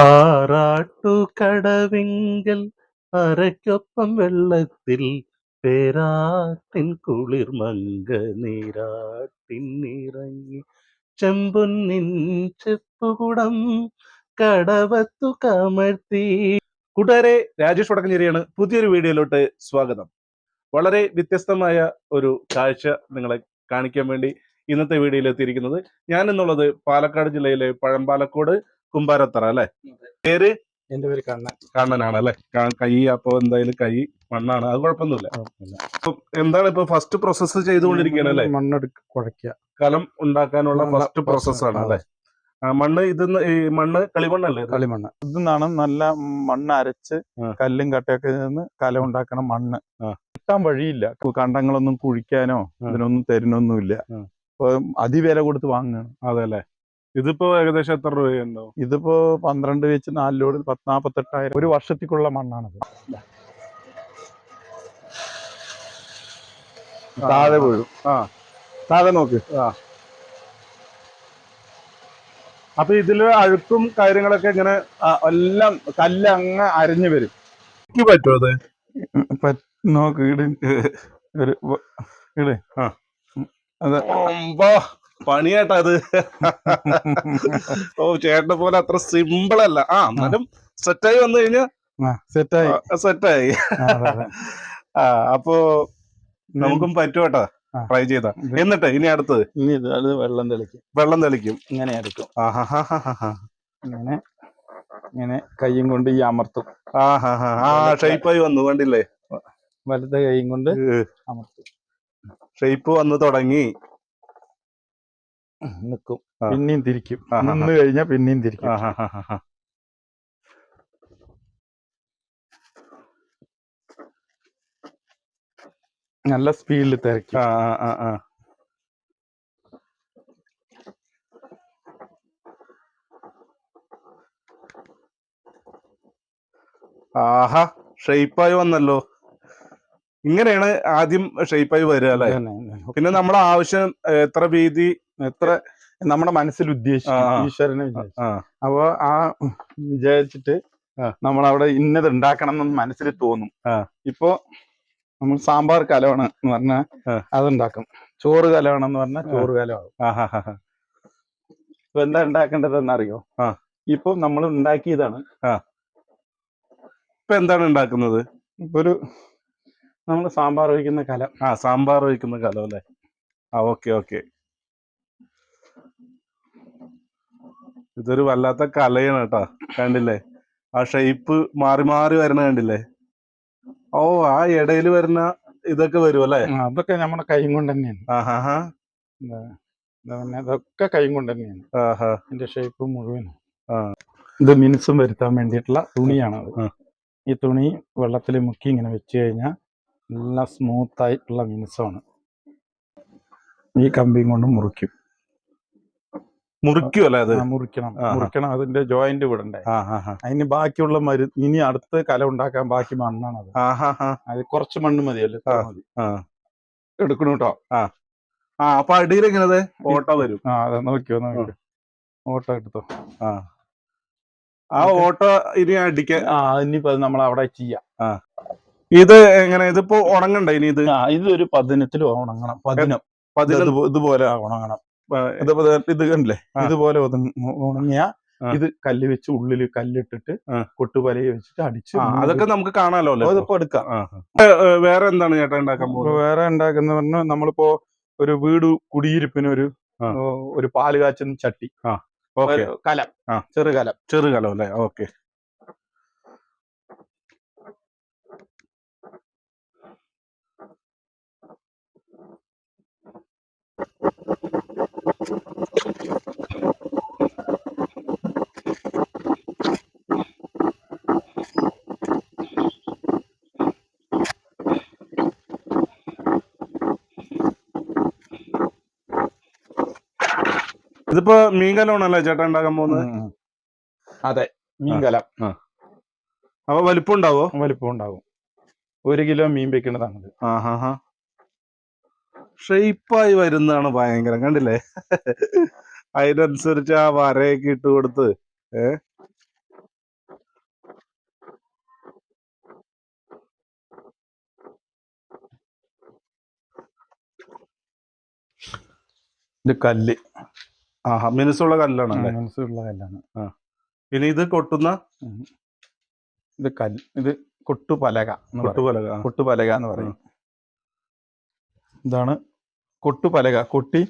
ആറാട്ടുകടവിങ്കൽ അരയ്ക്കൊപ്പം വെള്ളത്തിൽ പേരാട്ടിൻ കുളിർമങ്ക നീരാട്ടിനിറങ്ങി ചെമ്പൊന്നിൻ ചെപ്പുകുടം കടവത്തു കമഴ്ത്തി. കൂട്ടുകാരെ, രാജേഷ് വടക്കഞ്ചേരിയാണ്. പുതിയൊരു വീഡിയോയിലോട്ട് സ്വാഗതം. വളരെ വ്യത്യസ്തമായ ഒരു കാഴ്ച നിങ്ങളെ കാണിക്കാൻ വേണ്ടി ഇന്നത്തെ വീഡിയോയിൽ എത്തിയിരിക്കുന്നത്. ഞാൻ എന്നുള്ളത് പാലക്കാട് ജില്ലയിലെ പഴമ്പാലക്കോട് കുമ്പാരത്തറ അല്ലെ. പേര്? എന്റെ പേര് കണ്ണൻ. കണ്ണനാണ് അല്ലെ. കൈ അപ്പൊ എന്തായാലും കൈ മണ്ണാണ്, അത് കുഴപ്പമൊന്നുമില്ല. എന്താണ് ഇപ്പൊ ഫസ്റ്റ് പ്രോസസ് ചെയ്തുകൊണ്ടിരിക്കുകയാണ് അല്ലെ? മണ്ണെടുക്ക കുഴയ്ക്കുക, കലം ഉണ്ടാക്കാനുള്ള ഫസ്റ്റ് പ്രോസസ്സാണ് അല്ലെ. മണ്ണ് ഇത് ഈ മണ്ണ് കളിമണ്ണല്ലേ? കളിമണ്ണ്. ഇതിന്നാണ് നല്ല മണ്ണ് അരച്ച് കല്ലും കട്ടയൊക്കെ നിന്ന് കലം ഉണ്ടാക്കണ മണ്ണ്. കിട്ടാൻ വഴിയില്ല. കണ്ടങ്ങളൊന്നും കുഴിക്കാനോ ഇതിനൊന്നും തരുന്നൊന്നുമില്ല. അപ്പൊ അതിവില കൊടുത്ത് വാങ്ങുകയാണ്. അതെ അല്ലെ. ഇതിപ്പോ ഏകദേശം എത്ര രൂപയുണ്ടോ? ഇതിപ്പോ 12 വെച്ച് 4 ലോഡ് 48,000 ഒരു വർഷത്തേക്കുള്ള മണ്ണാണത്. താഴെ വീഴും. താഴെ നോക്ക്. അപ്പൊ ഇതില് അഴുക്കും കാര്യങ്ങളൊക്കെ ഇങ്ങനെ എല്ലാം കല്ല് അങ്ങ് അരഞ്ഞു വരും. പറ്റുമോ അത്? നോക്ക് ഇട് ഇട്. അതെ, പണിയാട്ടാ അത്. ഓ, ചേട്ടനെ പോലെ അത്ര സിമ്പിൾ അല്ല. എന്നാലും സെറ്റായി വന്നു കഴിഞ്ഞാ സെറ്റായി. അപ്പൊ നമുക്കും പറ്റുമോട്ടാ ട്രൈ ചെയ്താ. എന്നിട്ട് ഇനി അടുത്തത് അത് വെള്ളം തെളിക്കും. ഇങ്ങനെ എടുക്കും. ഇങ്ങനെ ഇങ്ങനെ കൈയും കൊണ്ട് ഈ അമർത്തും. ഷേപ്പായി വന്നു കണ്ടില്ലേ? വലത്തെ കൈയും കൊണ്ട് അമർത്തും. ഷേപ്പ് വന്ന് തുടങ്ങി. നിൽക്കും, പിന്നെയും തിരിക്കും. നിന്ന് കഴിഞ്ഞാൽ പിന്നെയും തിരിക്കും. നല്ല സ്പീഡിൽ തിരക്കും. ആഹാ, ഷേപ്പായി വന്നല്ലോ. ഇങ്ങനെയാണ് ആദ്യം ഷേപ്പായി വരിക അല്ലെ. പിന്നെ നമ്മുടെ ആവശ്യം എത്ര വീതി, എത്ര നമ്മുടെ മനസ്സിൽ ഉദ്ദേശിക്കും, ഈശ്വരനെ വിചാരിച്ചു. അപ്പൊ വിചാരിച്ചിട്ട് നമ്മളവിടെ ഇന്നത് ഉണ്ടാക്കണം എന്ന് മനസ്സിൽ തോന്നും. ഇപ്പൊ നമ്മൾ സാമ്പാർ കലമാണ് എന്ന് പറഞ്ഞാൽ അതുണ്ടാക്കും. ചോറ് കലമാണെന്ന് പറഞ്ഞാൽ ചോറ് കലമാകും. ഇപ്പൊ എന്താ ഉണ്ടാക്കേണ്ടതെന്നറിയോ? ഇപ്പൊ നമ്മൾ ഉണ്ടാക്കിയതാണ്. ഇപ്പൊ എന്താണ് ഉണ്ടാക്കുന്നത്? ഇപ്പൊ ഒരു നമ്മൾ സാമ്പാർ ഒഴിക്കുന്ന കലം. സാമ്പാർ ഒഴിക്കുന്ന കലം അല്ലെ. ഓക്കെ. ഇതൊരു വല്ലാത്ത കലയാണ് കേട്ടാ. കണ്ടില്ലേ ആ ഷേപ്പ് മാറി മാറി വരണ കണ്ടില്ലേ? ഓ, ആ ഇടയിൽ വരുന്ന ഇതൊക്കെ വരും അല്ലെ. അതൊക്കെ നമ്മുടെ കൈ കൊണ്ട് തന്നെയാണ്. ഇതൊക്കെ കൈ കൊണ്ട് തന്നെയാണ്. ഇതിന്റെ ഷേപ്പ് മുഴുവനും. ഇത് മിനുസം വരുത്താൻ വേണ്ടിയിട്ടുള്ള തുണിയാണത്. ഈ തുണി വെള്ളത്തിൽ മുക്കി ഇങ്ങനെ വെച്ച് കഴിഞ്ഞാൽ നല്ല സ്മൂത്ത് ആയിട്ടുള്ള മിനുസമാണ്. ഈ കമ്പിയും കൊണ്ട് മുറിക്കും അല്ലേ? അത് മുറിക്കണം. അതിന്റെ ജോയിന്റ് വിടണ്ടേ. അതിന് ബാക്കിയുള്ള ഇനി അടുത്ത് കല ഉണ്ടാക്കാൻ ബാക്കി മണ്ണാണത്. അത് കുറച്ച് മണ്ണ് മതിയല്ലോ, മതി. എടുക്കണം കേട്ടോ. അപ്പൊ അടിയിൽ ഇങ്ങനെ ഓട്ട വരും. അതെ, നോക്കിയോ ഓട്ട എടുത്തോ. ആ ഓട്ട ഇനി അടിക്കാൻ ഇനിയിപ്പോ നമ്മൾ അവിടെ ചെയ്യാം. ഇത് എങ്ങനെ? ഇതിപ്പോ ഉണങ്ങണ്ട ഇനി? ഇതൊരു പതിനത്തിൽ ഉണങ്ങണം. ഇതുപോലെ ഉണങ്ങണം. ഇത് കണ്ടില്ലേ, ഇതുപോലെ ഉണങ്ങിയ ഇത് കല്ല് വെച്ച് ഉള്ളില് കല്ലിട്ടിട്ട് കൊട്ടുപലയെ വെച്ചിട്ട് അടിച്ച് അതൊക്കെ നമുക്ക് കാണാലോ. അതിപ്പോ എടുക്കാം. വേറെ എന്താണ് ചേട്ടാ ഉണ്ടാക്കാൻ പോകുന്നത്? വേറെ ഉണ്ടാക്കുന്ന പറഞ്ഞാൽ നമ്മളിപ്പോ ഒരു വീട് കുടിയിരിപ്പിന് ഒരു പാല് കാച്ചുന്ന ചട്ടി, കലം, ചെറുകലം അല്ലേ. ഓക്കെ. ഇതിപ്പോ മീൻകലമാണല്ലേ ചേട്ടാ ഉണ്ടാക്കാൻ പോകുന്നത്? അതെ, മീൻകലം. അപ്പൊ വലിപ്പം ഉണ്ടാവോ? വലിപ്പം ഉണ്ടാവും. 1 കിലോ മീൻ വെക്കുന്നതാണത്. ഷെയ്പ്പായി വരുന്നതാണ് ഭയങ്കരം. കണ്ടില്ലേ? അതിനനുസരിച്ച് ആ വരയൊക്കെ ഇട്ട് കൊടുത്ത് ഇത് കല്ല്. ആഹാ, മിനുസുള്ള കല്ലാണ് അല്ലേ? മിനുസുള്ള കല്ലാണ്. പിന്നെ ഇത് കൊട്ടുന്ന ഇത് കല്ല്, ഇത് കൊട്ടുപലക. കൊട്ടുപലക. കൊട്ടുപലക എന്ന് പറയും. ഇതാണ് കൊട്ടുപലക. കൊട്ടി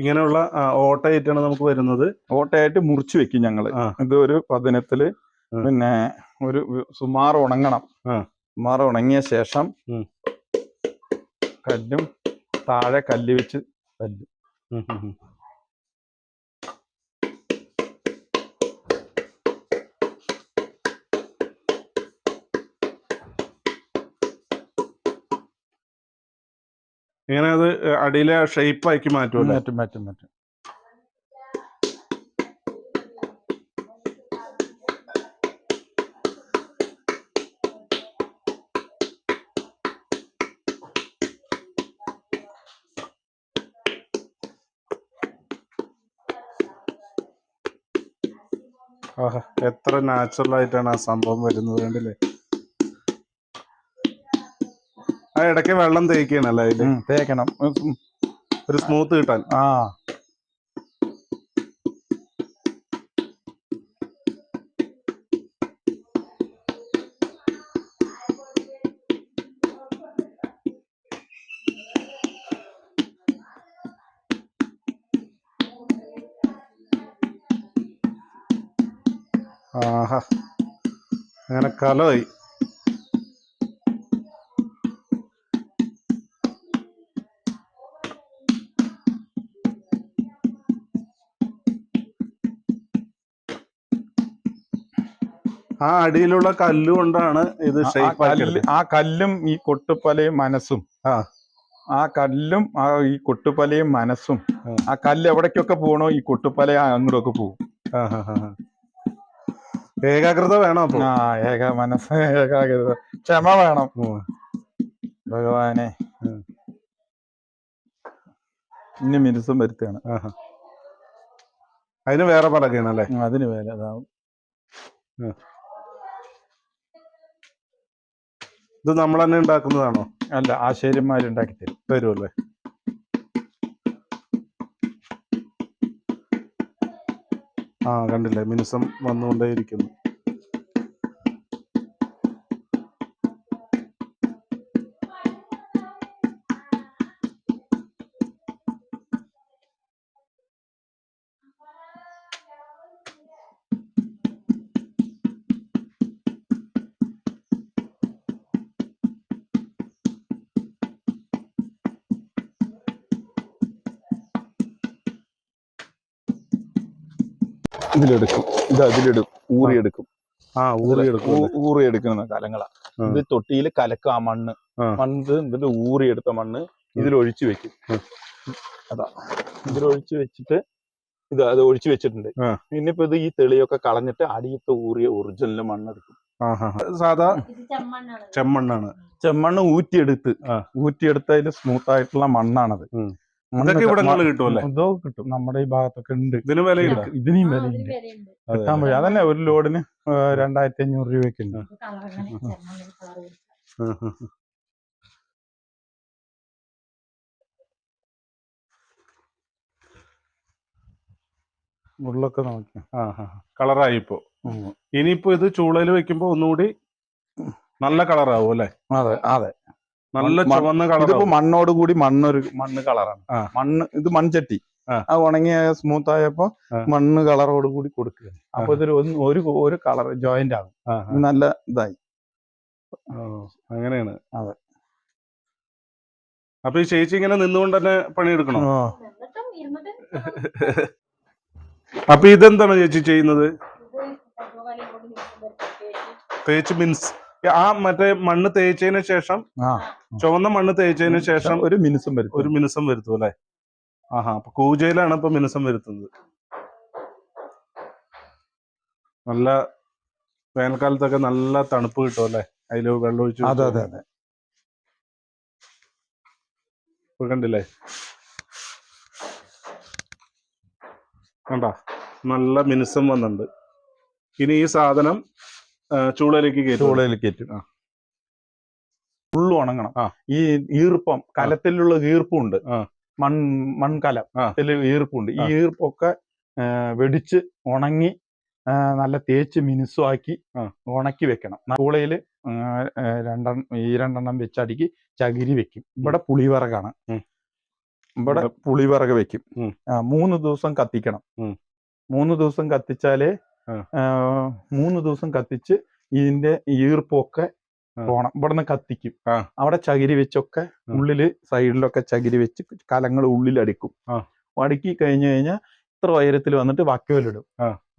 ഇങ്ങനെയുള്ള ഓട്ടയായിട്ടാണ് നമുക്ക് വരുന്നത്. ഓട്ടയായിട്ട് മുറിച്ച് വെക്കും ഞങ്ങള്. ഇത് ഒരു പതിനത്തില് പിന്നെ ഒരു സുമാർ ഉണങ്ങണം. സുമാർ ഉണങ്ങിയ ശേഷം കല്ലും താഴെ കല്ല് വെച്ച് കല്ല്. ഇങ്ങനെ അത് അടിയിലെ ഷേപ്പ് ആക്കി മാറ്റും. മാറ്റും. ആഹാ, എത്ര നാച്ചുറൽ ആയിട്ടാണ് ആ സംഭവം വരുന്നത്, കണ്ടില്ലേ? ആ ഇടയ്ക്ക് വെള്ളം തേക്കണല്ലേ അതില്? തേക്കണം, ഒരു സ്മൂത്ത് കിട്ടാൻ. ആഹാ, അങ്ങനെ കലമായി. ആ അടിയിലുള്ള കല്ല് കൊണ്ടാണ് ഇത് ഷേപ്പ് ആക്കിയത്. ആ കല്ലും ഈ കൊട്ടുപലയും മനസ്സും, ആ കല്ലും ഈ കൊട്ടുപലയും മനസ്സും, ആ കല്ല് എവിടേക്കൊക്കെ പോകണോ ഈ കൊട്ടുപല അങ്ങോട്ടൊക്കെ പോകും. ഏകാഗ്രത വേണം അപ്പൊ. മനസ്സ് ഏകാഗ്രത, ക്ഷമ വേണം. ഭഗവാനെ, ഇനി മിനുസം വരുത്തുകയാണ്. അതിന് വേറെ പലകയാണ് അല്ലേ? അതിന് വേറെ അതാവും. ഇത് നമ്മൾ തന്നെ ഉണ്ടാക്കുന്നതാണോ? അല്ല, ആശാരിമാരുണ്ടാക്കി തരുമല്ലേ? കണ്ടില്ലേ, മിനുസം വന്നുകൊണ്ടേയിരിക്കുന്നു. ഇതിലെടുക്കും, ഇത് അതിലിടും, ഊറിയെടുക്കും. ഊറിയെടുക്കുന്ന കലങ്ങളാ. ഇത് തൊട്ടിയിൽ കലക്കും. ആ മണ്ണ് ഇതിൽ ഊറിയെടുത്ത മണ്ണ് ഇതിലൊഴിച്ചു വെക്കും. അതാ, ഇതിലൊഴിച്ചു വെച്ചിട്ട് അത് ഒഴിച്ചു വെച്ചിട്ടുണ്ട്. ഇനിയിപ്പോ ഇത് ഈ തെളിയൊക്കെ കളഞ്ഞിട്ട് അടിയത്തെ ഊറിയ ഒറിജിനൽ മണ്ണെടുക്കും. സാധാ ചെമ്മണ്ണാണ്. ചെമ്മണ്ണ് ഊറ്റിയെടുത്തതിൽ സ്മൂത്ത് ആയിട്ടുള്ള മണ്ണാണത്. ഇതൊക്കെ ഇവിടങ്ങളിൽ കിട്ടുമല്ലേ? ഇതോ കിട്ടും, നമ്മുടെ ഈ ഭാഗത്തൊക്കെ ഉണ്ട്. ഇതിനും വിലയുണ്ട്. ഇതിനും വിലയുണ്ട്, കിട്ടാൻ വഴി. അതന്നെ ഒരു ലോഡിന് 2500 രൂപയ്ക്ക് ഉണ്ട്. ഉള്ളൊക്കെ നോക്കി കളറായിപ്പോ. ഇനിയിപ്പോ ഇത് ചൂളയിൽ വെക്കുമ്പോ ഒന്നുകൂടി നല്ല കളറാവും അല്ലെ? അതെ, നല്ല ചുവന്ന കളർ. ഇതിപ്പോ മണ്ണോട് കൂടി മണ്ണ് കളറാണ്. ഇത് മൺചട്ടി അത് ഉണങ്ങിയ സ്മൂത്ത് ആയപ്പോ മണ്ണ് കളറോട് കൂടി കൊടുക്കുക. അപ്പൊ ഇതൊരു ഒരു കളർ ജോയിന്റ് ആകും. നല്ല ഇതായി. അങ്ങനെയാണ്. അതെ. അപ്പൊ ഈ ചേച്ചി ഇങ്ങനെ നിന്നുകൊണ്ട് തന്നെ പണിയെടുക്കണോ? അപ്പൊ ഇതെന്താണ് ചേച്ചി ചെയ്യുന്നത്? തേച്ച് മീൻസ് മറ്റേ മണ്ണ് തേച്ചതിന് ശേഷം, ചുവന്ന മണ്ണ് തേച്ചതിന് ശേഷം ഒരു മിനുസം വരുത്തും അല്ലെ? അപ്പൊ കൂജയിലാണ് ഇപ്പൊ മിനുസം വരുത്തുന്നത്. നല്ല വേനൽക്കാലത്തൊക്കെ നല്ല തണുപ്പ് കിട്ടും അല്ലെ? അതില് വെള്ളം ഒഴിച്ചു. അതെ. കണ്ടില്ലേ, കണ്ടാ, നല്ല മിനുസം വന്നിട്ടുണ്ട്. ഇനി ഈ സാധനം ചൂളയിലേക്ക് കയറ്റും. ഫുള്ള് ഉണങ്ങണം. ആ. ഈ ഈർപ്പം കലത്തിലുള്ള ഈർപ്പുണ്ട്, ആ. മൺകലം ആ. ഈർപ്പുണ്ട്. ഈ ഈർപ്പൊക്കെ വെടിച്ച് ഉണങ്ങി നല്ല തേച്ച് മിനുസമാക്കി ഉണക്കി വെക്കണം. കൂളയിൽ ഈ രണ്ടെണ്ണം വെച്ചടുക്കി ചകിരി വെക്കും. ഇവിടെ പുളിവിറകാണ്, ഇവിടെ പുളിവിറക് വെക്കും. 3 ദിവസം കത്തിക്കണം. 3 ദിവസം കത്തിച്ചാലേ 3 ദിവസം കത്തിച്ച് ഇതിന്റെ ഈർപ്പൊക്കെ പോണം. ഇവിടുന്ന് കത്തിക്കും. അവിടെ ചകിരി വെച്ചൊക്കെ ഉള്ളില് സൈഡിലൊക്കെ ചകിരി വെച്ച് കലങ്ങൾ ഉള്ളിൽ അടുക്കും. അടുക്കി കഴിഞ്ഞു കഴിഞ്ഞാൽ ഇത്ര ഉയരത്തിൽ വന്നിട്ട് വക്കോലിടും.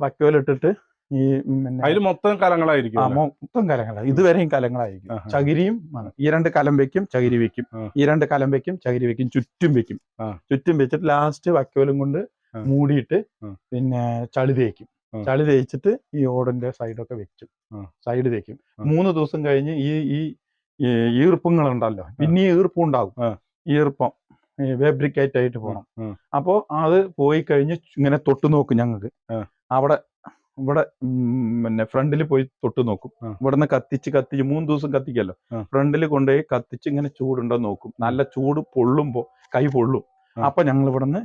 വക്കോലിട്ടിട്ട് ഈ മൊത്തം കലങ്ങളായിരിക്കും. മൊത്തം കലങ്ങളാണ്. ഇതുവരെയും കലങ്ങളായിരിക്കും. ചകിരിയും ഈ 2 കലം വെക്കും, ചകിരി വെക്കും. ഈ 2 കലം വെക്കും, ചകിരി വെക്കും. ചുറ്റും വെക്കും. ചുറ്റും വെച്ചിട്ട് ലാസ്റ്റ് വക്കോലും കൊണ്ട് മൂടിയിട്ട് പിന്നെ ചളി തേക്കും. ചളി തേച്ചിട്ട് ഈ ഓടിന്റെ സൈഡൊക്കെ വെക്കും. സൈഡ് തേക്കും. 3 ദിവസം കഴിഞ്ഞ് ഈ ഈർപ്പങ്ങളുണ്ടല്ലോ, പിന്നെ ഈർപ്പം ഉണ്ടാവും. ഈർപ്പം ഫാബ്രിക്കേറ്റ് ആയിട്ട് പോകണം. അപ്പോൾ അത് പോയി കഴിഞ്ഞ് ഇങ്ങനെ തൊട്ട് നോക്കും. ഞങ്ങൾക്ക് ഇവിടെ പിന്നെ ഫ്രണ്ടിൽ പോയി തൊട്ട് നോക്കും. ഇവിടുന്ന് കത്തിച്ച് 3 ദിവസം കത്തിക്കല്ലോ, ഫ്രണ്ടിൽ കൊണ്ടുപോയി കത്തിച്ച് ഇങ്ങനെ ചൂടുണ്ടോ നോക്കും. നല്ല ചൂട് പൊള്ളുമ്പോ കൈ പൊള്ളും. അപ്പൊ ഞങ്ങൾ ഇവിടുന്ന്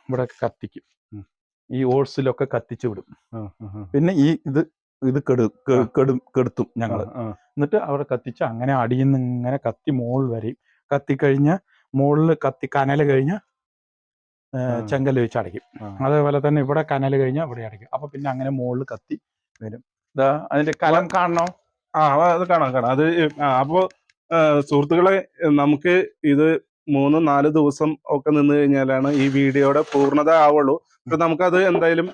ഇവിടെ കത്തിക്കും. ഈ ഓട്സിലൊക്കെ കത്തിച്ചു വിടും. പിന്നെ ഇത് കെടുത്തും ഞങ്ങള്. എന്നിട്ട് അവിടെ കത്തിച്ച് അങ്ങനെ അടിയിൽ നിന്ന് ഇങ്ങനെ കത്തി മുകളിൽ വരെയും കത്തിക്കഴിഞ്ഞ മുകളിൽ കനല് കഴിഞ്ഞ ചെങ്കല് വെച്ച് അടയ്ക്കും. അതേപോലെ തന്നെ ഇവിടെ കനല് കഴിഞ്ഞാൽ ഇവിടെ അടയ്ക്കും. അപ്പൊ പിന്നെ അങ്ങനെ മുകളിൽ കത്തി വരും. അതിന്റെ കലം കാണണോ? അത് കാണാം. അത് അപ്പോ സുഹൃത്തുക്കളെ, നമുക്ക് ഇത് 3-4 ദിവസം ഒക്കെ നിന്ന് കഴിഞ്ഞാലാണ് ഈ വീഡിയോയുടെ പൂർണ്ണത ആവുള്ളൂ. പക്ഷെ നമുക്കത് എന്തായാലും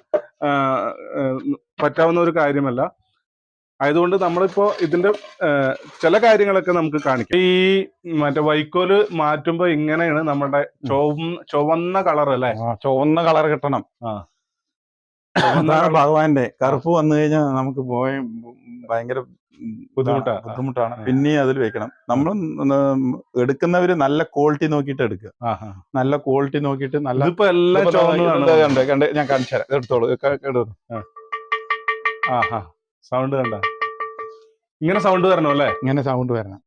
പറ്റാവുന്ന ഒരു കാര്യമല്ല. ആയതുകൊണ്ട് നമ്മളിപ്പോ ഇതിന്റെ ചില കാര്യങ്ങളൊക്കെ നമുക്ക് കാണിക്കാം. ഈ മറ്റേ വൈക്കോല് മാറ്റുമ്പോ ഇങ്ങനെയാണ് നമ്മുടെ ചുവന്ന കളർ അല്ലേ? ചുവന്ന കളർ കിട്ടണം. ഭഗവാന്റെ കറുപ്പ് വന്നു കഴിഞ്ഞാൽ നമുക്ക് ഭയങ്കര ബുദ്ധിമുട്ടാണ്. പിന്നെയും അതിൽ വെക്കണം. നമ്മൾ എടുക്കുന്നവര് നല്ല ക്വാളിറ്റി നോക്കിയിട്ട് എടുക്കുക. നല്ല ക്വാളിറ്റി നോക്കിയിട്ട് നല്ല ഞാൻ കാണിച്ചു തരാം. എടുത്തോളൂ. സൗണ്ട് കണ്ട ഇങ്ങനെ സൗണ്ട് വരണം അല്ലേ? ഇങ്ങനെ സൗണ്ട് വരണം.